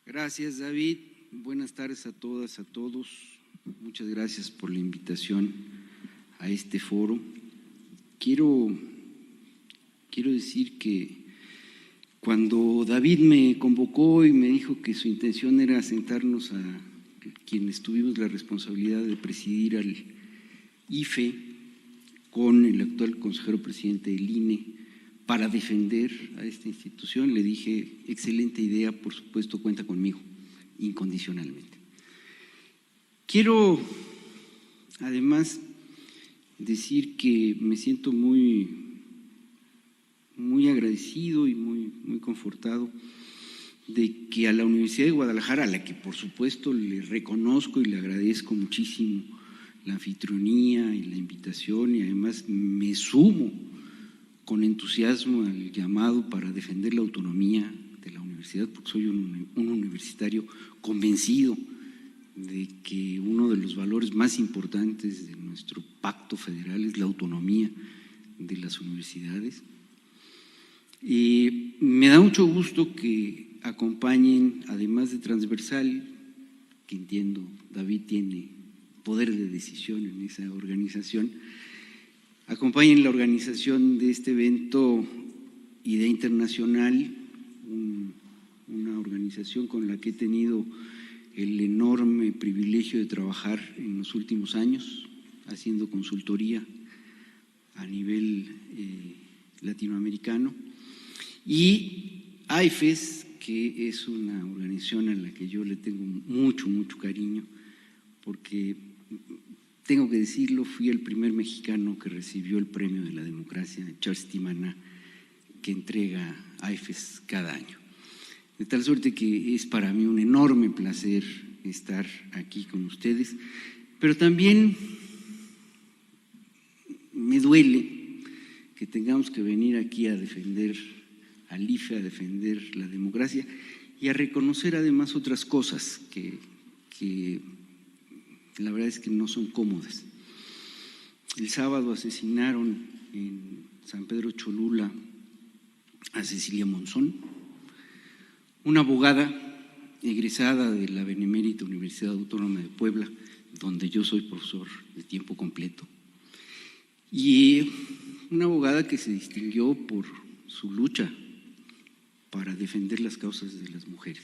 Gracias, David. Buenas tardes a todas, a todos. Muchas gracias por la invitación a este foro. Quiero decir que cuando David me convocó y me dijo que su intención era sentarnos a quienes tuvimos la responsabilidad de presidir al IFE con el actual consejero presidente del INE para defender a esta institución, le dije, excelente idea, por supuesto, cuenta conmigo, incondicionalmente. Quiero, además, decir que me siento muy agradecido y muy confortado de que a la Universidad de Guadalajara, a la que por supuesto le reconozco y le agradezco muchísimo la anfitrionía y la invitación, y además me sumo con entusiasmo al llamado para defender la autonomía de la universidad, porque soy un universitario convencido de que uno de los valores más importantes de nuestro pacto federal es la autonomía de las universidades. Me da mucho gusto que acompañen, además de transversal, que entiendo David tiene poder de decisión en esa organización, acompañen la organización de este evento Idea Internacional, una organización con la que he tenido el enorme privilegio de trabajar en los últimos años, haciendo consultoría a nivel latinoamericano, y AIFES, que es una organización a la que yo le tengo mucho cariño, porque tengo que decirlo, fui el primer mexicano que recibió el Premio de la Democracia, Charles Tibana, que entrega AIFES cada año. De tal suerte que es para mí un enorme placer estar aquí con ustedes, pero también me duele que tengamos que venir aquí a defender al IFE, a defender la democracia y a reconocer además otras cosas que la verdad es que no son cómodas. El sábado asesinaron en San Pedro Cholula a Cecilia Monzón, una abogada egresada de la Benemérita Universidad Autónoma de Puebla, donde yo soy profesor de tiempo completo, y una abogada que se distinguió por su lucha para defender las causas de las mujeres.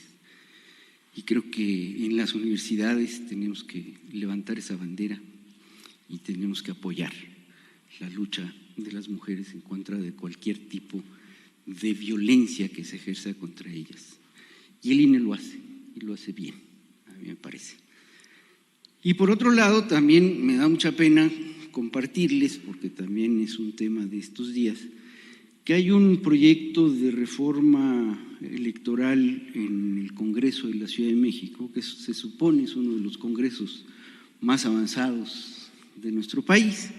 Y creo que en las universidades tenemos que levantar esa bandera y tenemos que apoyar la lucha de las mujeres en contra de cualquier tipo de violencia que se ejerza contra ellas. Y el INE lo hace, y lo hace bien, a mí me parece. Y por otro lado, también me da mucha pena compartirles, porque también es un tema de estos días, que hay un proyecto de reforma electoral en el Congreso de la Ciudad de México, que se supone es uno de los congresos más avanzados de nuestro país,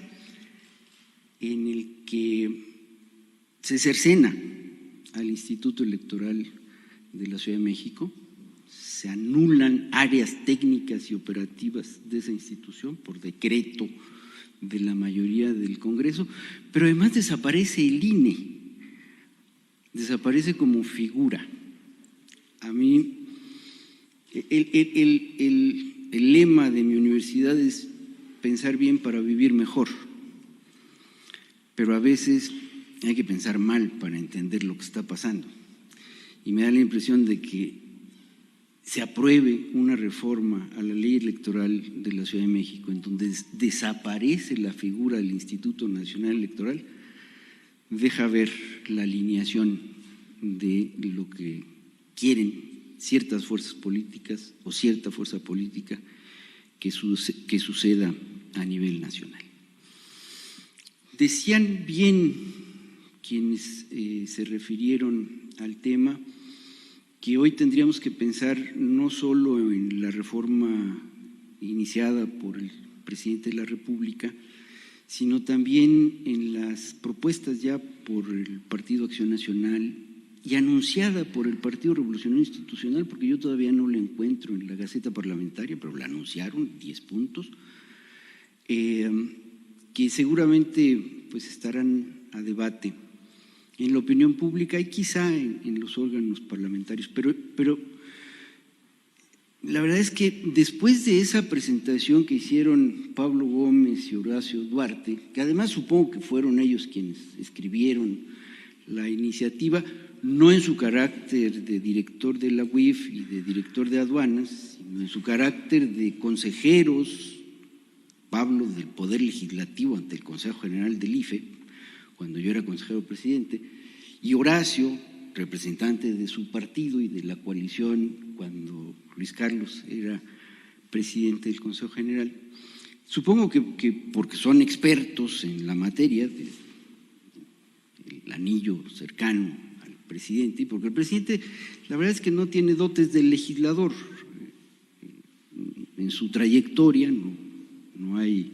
en el que se cercena al Instituto Electoral de la Ciudad de México, se anulan áreas técnicas y operativas de esa institución por decreto de la mayoría del Congreso, pero además desaparece el INE, desaparece como figura. A mí, el lema de mi universidad es pensar bien para vivir mejor, pero a veces hay que pensar mal para entender lo que está pasando. Y me da la impresión de que se apruebe una reforma a la ley electoral de la Ciudad de México en donde desaparece la figura del Instituto Nacional Electoral, deja ver la alineación de lo que quieren ciertas fuerzas políticas o cierta fuerza política que suceda a nivel nacional. Decían bien quienes se refirieron al tema que hoy tendríamos que pensar no solo en la reforma iniciada por el presidente de la República, sino también en las propuestas ya por el Partido Acción Nacional y anunciada por el Partido Revolucionario Institucional, porque yo todavía no la encuentro en la Gaceta Parlamentaria, pero la anunciaron, 10 puntos, que seguramente pues estarán a debate en la opinión pública y quizá en los órganos parlamentarios, pero La verdad es que después de esa presentación que hicieron Pablo Gómez y Horacio Duarte, que además supongo que fueron ellos quienes escribieron la iniciativa, no en su carácter de director de la UIF y de director de aduanas, sino en su carácter de consejeros, Pablo del Poder Legislativo ante el Consejo General del IFE, cuando yo era consejero presidente, y Horacio, representante de su partido y de la coalición cuando Luis Carlos era presidente del Consejo General. Supongo que porque son expertos en la materia, el anillo cercano al presidente, y porque el presidente, la verdad es que no tiene dotes de legislador. En su trayectoria no hay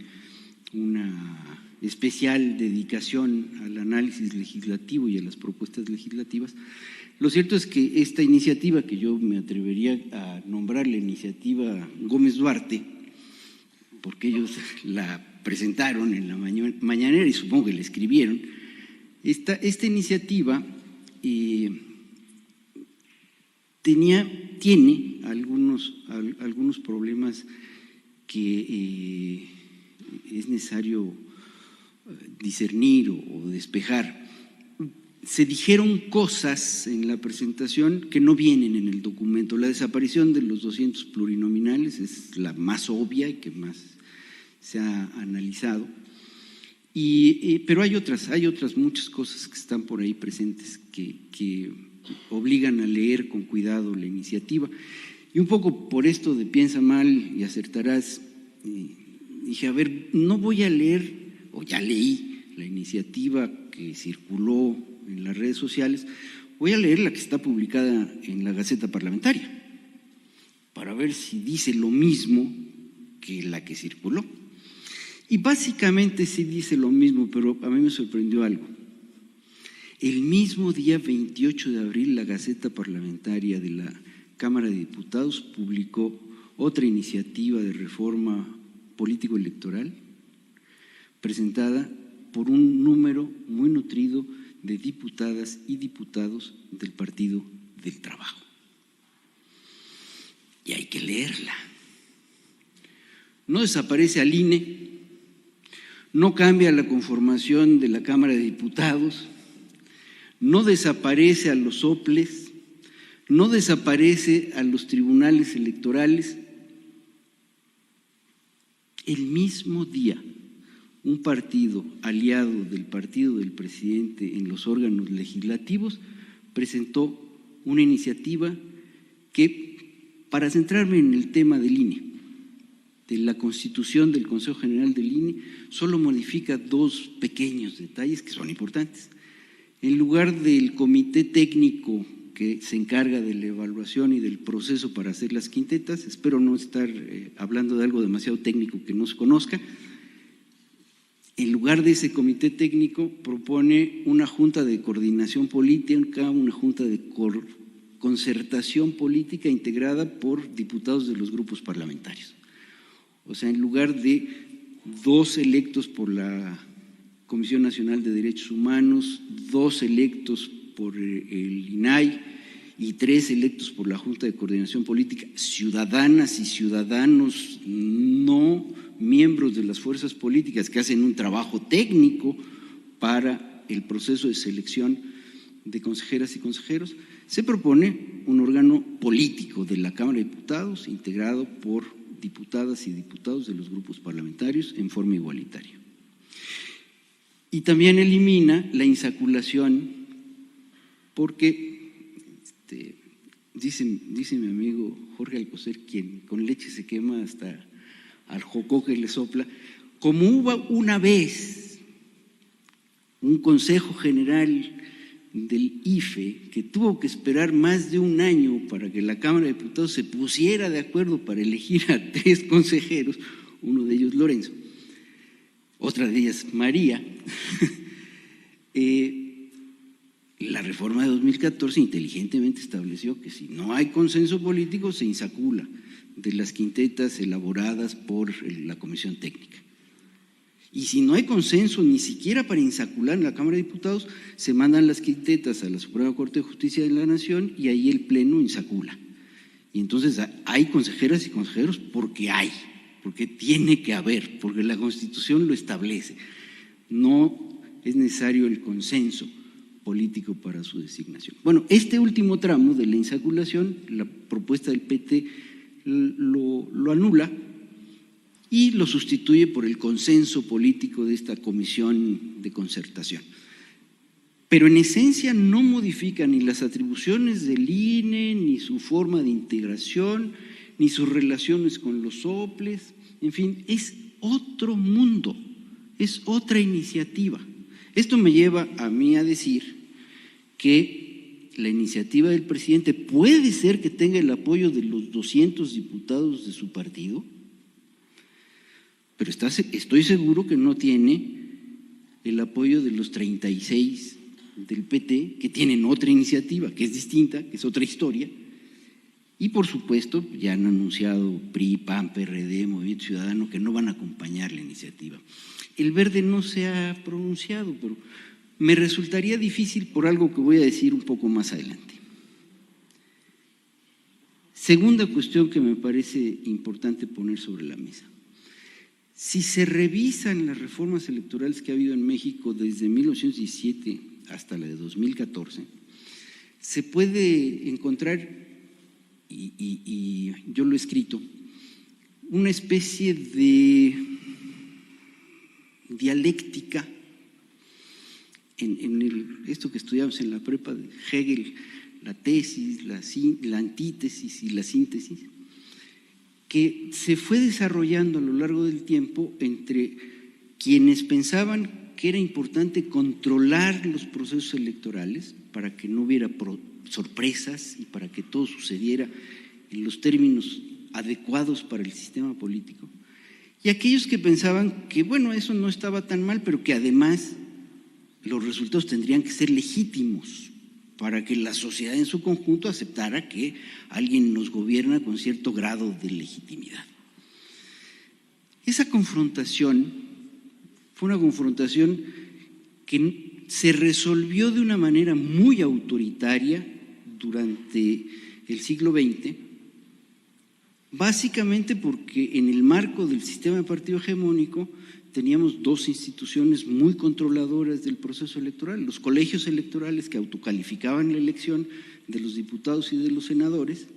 una especial dedicación al análisis legislativo y a las propuestas legislativas. Lo cierto es que esta iniciativa, que yo me atrevería a nombrar la iniciativa Gómez Duarte, porque ellos la presentaron en la mañanera y supongo que la escribieron, esta iniciativa tiene algunos problemas que es necesario discernir o despejar. Se dijeron cosas en la presentación que no vienen en el documento. La desaparición de los 200 plurinominales es la más obvia y que más se ha analizado. Pero hay otras muchas cosas que están por ahí presentes que obligan a leer con cuidado la iniciativa. Y un poco por esto de piensa mal y acertarás, dije, a ver, no voy a leer, o ya leí la iniciativa que circuló en las redes sociales, voy a leer la que está publicada en la Gaceta Parlamentaria, para ver si dice lo mismo que la que circuló. Y básicamente sí dice lo mismo, pero a mí me sorprendió algo. El mismo día 28 de abril, la Gaceta Parlamentaria de la Cámara de Diputados publicó otra iniciativa de reforma político-electoral presentada por un número muy nutrido de diputadas y diputados del Partido del Trabajo. Y hay que leerla. No desaparece al INE, no cambia la conformación de la Cámara de Diputados, no desaparece a los soples, no desaparece a los tribunales electorales. El mismo día, un partido aliado del partido del presidente en los órganos legislativos presentó una iniciativa que, para centrarme en el tema del INE, de la constitución del Consejo General del INE, solo modifica dos pequeños detalles que son importantes. En lugar del comité técnico que se encarga de la evaluación y del proceso para hacer las quintetas, espero no estar hablando de algo demasiado técnico que no se conozca, en lugar de ese comité técnico propone una junta de coordinación política, una junta de concertación política integrada por diputados de los grupos parlamentarios. O sea, en lugar de 2 electos por la Comisión Nacional de Derechos Humanos, 2 electos por el INAI y 3 electos por la Junta de Coordinación Política, ciudadanas y ciudadanos no miembros de las fuerzas políticas que hacen un trabajo técnico para el proceso de selección de consejeras y consejeros, se propone un órgano político de la Cámara de Diputados integrado por diputadas y diputados de los grupos parlamentarios en forma igualitaria. Y también elimina la insaculación porque, dice mi amigo Jorge Alcocer, quien con leche se quema hasta al jocoque le sopla, como hubo una vez un Consejo General del IFE que tuvo que esperar más de un año para que la Cámara de Diputados se pusiera de acuerdo para elegir a 3 consejeros, uno de ellos Lorenzo, otra de ellas María. La reforma de 2014 inteligentemente estableció que si no hay consenso político se insacula de las quintetas elaboradas por la Comisión Técnica. Y si no hay consenso ni siquiera para insacular en la Cámara de Diputados, se mandan las quintetas a la Suprema Corte de Justicia de la Nación y ahí el Pleno insacula. Y entonces hay consejeras y consejeros porque tiene que haber, porque la Constitución lo establece. No es necesario el consenso político para su designación. Bueno, este último tramo de la insaculación, la propuesta del PT lo anula y lo sustituye por el consenso político de esta comisión de concertación. Pero en esencia no modifica ni las atribuciones del INE, ni su forma de integración, ni sus relaciones con los soples. En fin, es otro mundo, es otra iniciativa. Esto me lleva a mí a decir que la iniciativa del presidente puede ser que tenga el apoyo de los 200 diputados de su partido, pero estoy seguro que no tiene el apoyo de los 36 del PT, que tienen otra iniciativa, que es distinta, que es otra historia, y por supuesto ya han anunciado PRI, PAN, PRD, Movimiento Ciudadano, que no van a acompañar la iniciativa. El Verde no se ha pronunciado, pero me resultaría difícil por algo que voy a decir un poco más adelante. Segunda cuestión que me parece importante poner sobre la mesa. Si se revisan las reformas electorales que ha habido en México desde 1917 hasta la de 2014, se puede encontrar, y yo lo he escrito, una especie de dialéctica en esto que estudiamos en la prepa de Hegel, la tesis, la antítesis y la síntesis, que se fue desarrollando a lo largo del tiempo entre quienes pensaban que era importante controlar los procesos electorales para que no hubiera sorpresas y para que todo sucediera en los términos adecuados para el sistema político, y aquellos que pensaban que, bueno, eso no estaba tan mal, pero que además los resultados tendrían que ser legítimos para que la sociedad en su conjunto aceptara que alguien nos gobierna con cierto grado de legitimidad. Esa confrontación fue una confrontación que se resolvió de una manera muy autoritaria durante el siglo XX, básicamente porque en el marco del sistema de partido hegemónico teníamos dos instituciones muy controladoras del proceso electoral: los colegios electorales, que autocalificaban la elección de los diputados y de los senadores,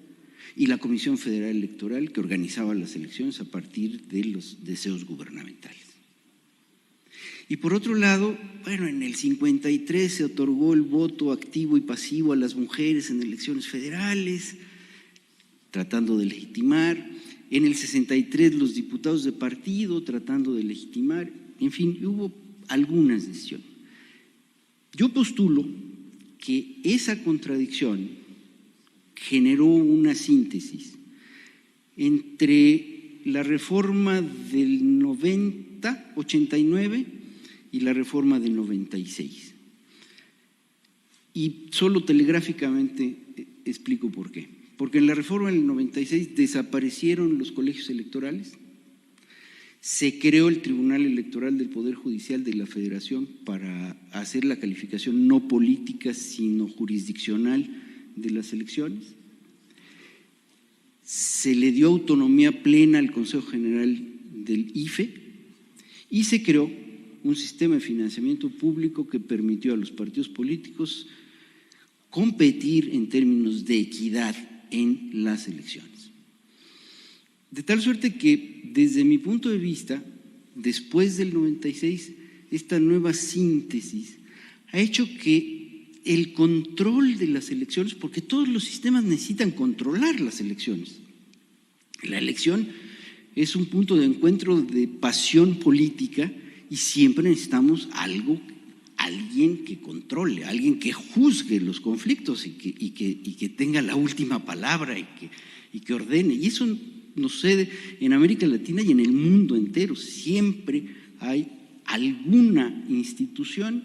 y la Comisión Federal Electoral, que organizaba las elecciones a partir de los deseos gubernamentales. Y por otro lado, bueno, en el 53 se otorgó el voto activo y pasivo a las mujeres en elecciones federales, tratando de legitimar. En el 63 los diputados de partido tratando de legitimar. En fin, hubo algunas decisiones. Yo postulo que esa contradicción generó una síntesis entre la reforma del 89 y la reforma del 96. Y solo telegráficamente explico por qué. Porque en la reforma del 96 desaparecieron los colegios electorales, se creó el Tribunal Electoral del Poder Judicial de la Federación para hacer la calificación no política sino jurisdiccional de las elecciones, se le dio autonomía plena al Consejo General del IFE y se creó un sistema de financiamiento público que permitió a los partidos políticos competir en términos de equidad en las elecciones. De tal suerte que, desde mi punto de vista, después del 96, esta nueva síntesis ha hecho que el control de las elecciones, porque todos los sistemas necesitan controlar las elecciones. La elección es un punto de encuentro de pasión política y siempre necesitamos alguien que controle, alguien que juzgue los conflictos y que tenga la última palabra y que ordene. Y eso nos sucede en América Latina y en el mundo entero. Siempre hay alguna institución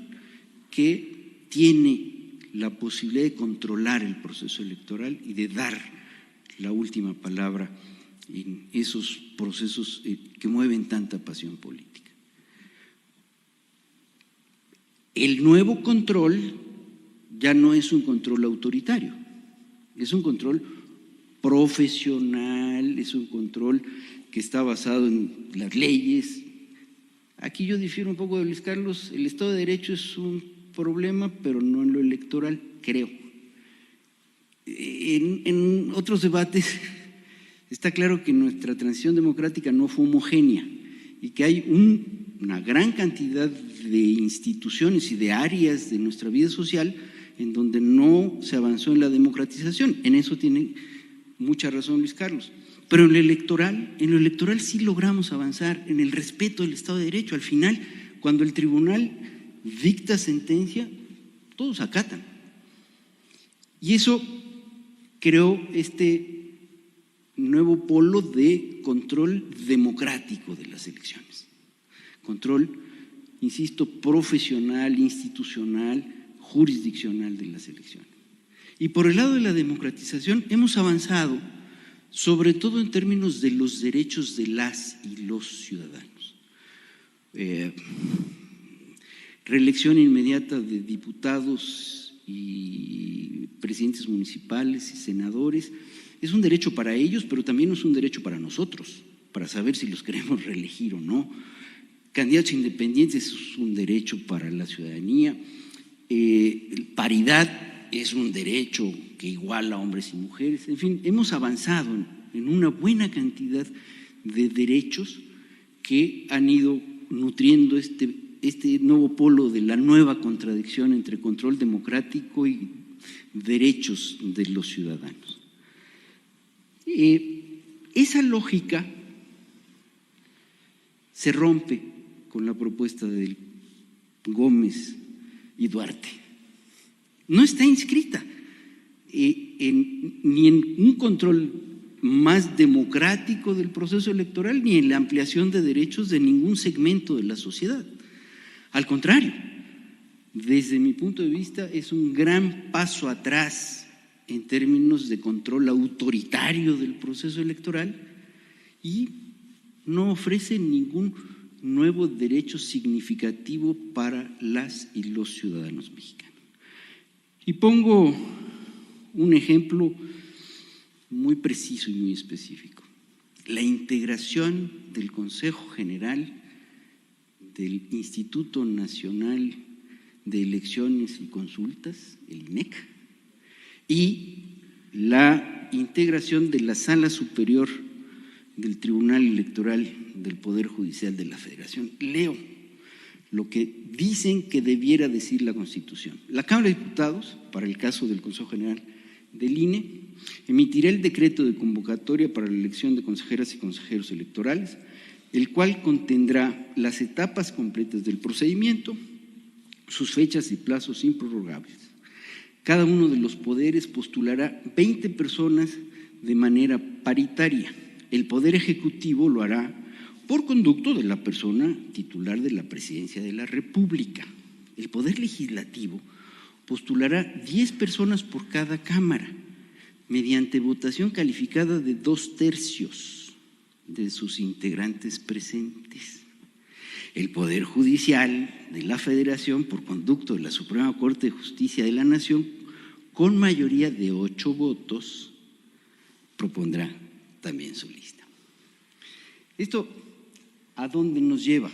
que tiene la posibilidad de controlar el proceso electoral y de dar la última palabra en esos procesos que mueven tanta pasión política. El nuevo control ya no es un control autoritario, es un control profesional, es un control que está basado en las leyes. Aquí yo difiero un poco de Luis Carlos, el Estado de Derecho es un problema, pero no en lo electoral, creo. En otros debates está claro que nuestra transición democrática no fue homogénea y que hay una gran cantidad de instituciones y de áreas de nuestra vida social en donde no se avanzó en la democratización. En eso tiene mucha razón Luis Carlos. Pero en lo electoral sí logramos avanzar en el respeto del Estado de Derecho. Al final, cuando el tribunal dicta sentencia, todos acatan. Y eso creó este nuevo polo de control democrático de las elecciones. Control, insisto, profesional, institucional, jurisdiccional de las elecciones. Y por el lado de la democratización hemos avanzado, sobre todo en términos de los derechos de las y los ciudadanos. Reelección inmediata de diputados y presidentes municipales y senadores es un derecho para ellos, pero también es un derecho para nosotros, para saber si los queremos reelegir o no. Candidatos independientes es un derecho para la ciudadanía. Paridad es un derecho que iguala a hombres y mujeres. En fin, hemos avanzado en una buena cantidad de derechos que han ido nutriendo este nuevo polo de la nueva contradicción entre control democrático y derechos de los ciudadanos. Esa lógica se rompe con la propuesta de Gómez y Duarte. No está inscrita ni en un control más democrático del proceso electoral ni en la ampliación de derechos de ningún segmento de la sociedad. Al contrario, desde mi punto de vista es un gran paso atrás en términos de control autoritario del proceso electoral y no ofrece ningún nuevo derecho significativo para las y los ciudadanos mexicanos. Y pongo un ejemplo muy preciso y muy específico. La integración del Consejo General del Instituto Nacional de Elecciones y Consultas, el INEC, y la integración de la Sala Superior del Tribunal Electoral del Poder Judicial de la Federación. Leo lo que dicen que debiera decir la Constitución. La Cámara de Diputados, para el caso del Consejo General del INE, emitirá el decreto de convocatoria para la elección de consejeras y consejeros electorales, el cual contendrá las etapas completas del procedimiento, sus fechas y plazos improrrogables. Cada uno de los poderes postulará 20 personas de manera paritaria. El Poder Ejecutivo lo hará por conducto de la persona titular de la Presidencia de la República. El Poder Legislativo postulará 10 personas por cada Cámara, mediante votación calificada de 2/3 de sus integrantes presentes. El Poder Judicial de la Federación, por conducto de la Suprema Corte de Justicia de la Nación, con mayoría de 8 votos, propondrá también su lista. ¿Esto a dónde nos lleva?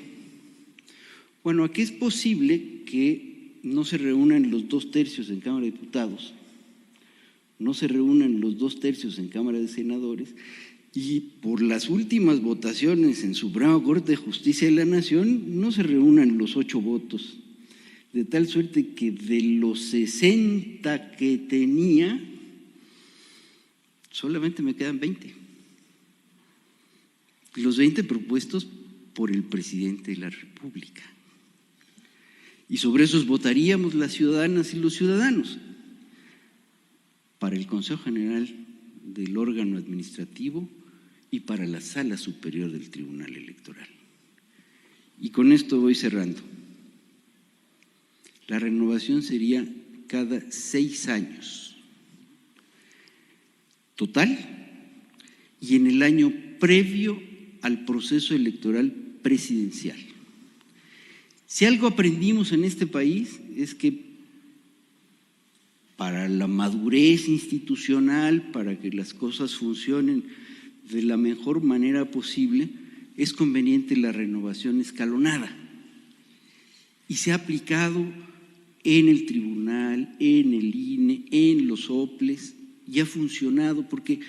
Bueno, a que es posible que no se reúnan los 2/3 en Cámara de Diputados, no se reúnan los 2/3 en Cámara de Senadores y por las últimas votaciones en Suprema Corte de Justicia de la Nación no se reúnan los 8 votos, de tal suerte que de los 60 que tenía, solamente me quedan 20. Los 20 propuestos por el presidente de la República. Y sobre esos votaríamos las ciudadanas y los ciudadanos. Para el Consejo General del órgano administrativo y para la Sala Superior del Tribunal Electoral. Y con esto voy cerrando. La renovación sería cada 6 años. Total, y en el año previo al proceso electoral presidencial. Si algo aprendimos en este país es que para la madurez institucional, para que las cosas funcionen de la mejor manera posible, es conveniente la renovación escalonada. Y se ha aplicado en el tribunal, en el INE, en los OPLES, y ha funcionado, porque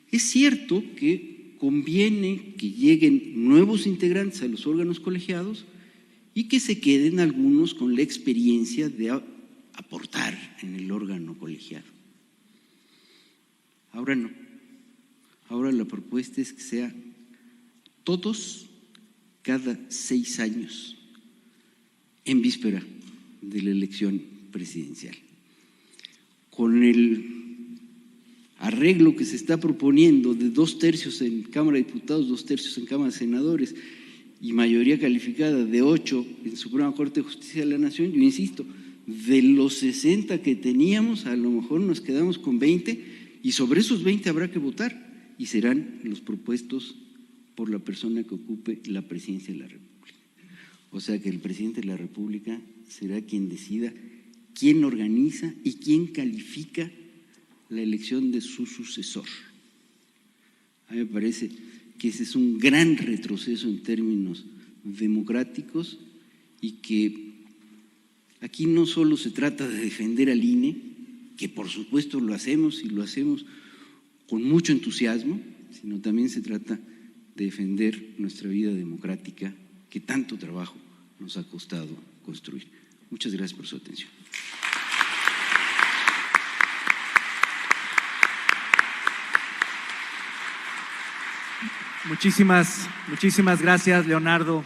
es cierto que conviene que lleguen nuevos integrantes a los órganos colegiados y que se queden algunos con la experiencia de aportar en el órgano colegiado. Ahora no. Ahora la propuesta es que sea todos cada 6 años en víspera de la elección presidencial. Con el arreglo que se está proponiendo de 2/3 en Cámara de Diputados, 2/3 en Cámara de Senadores y mayoría calificada de 8 en Suprema Corte de Justicia de la Nación, yo insisto, de los 60 que teníamos, a lo mejor nos quedamos con 20 y sobre esos 20 habrá que votar y serán los propuestos por la persona que ocupe la presidencia de la República. O sea que el presidente de la República será quien decida quién organiza y quién califica la elección de su sucesor. A mí me parece que ese es un gran retroceso en términos democráticos y que aquí no solo se trata de defender al INE, que por supuesto lo hacemos y lo hacemos con mucho entusiasmo, sino también se trata de defender nuestra vida democrática que tanto trabajo nos ha costado construir. Muchas gracias por su atención. Muchísimas gracias, Leonardo.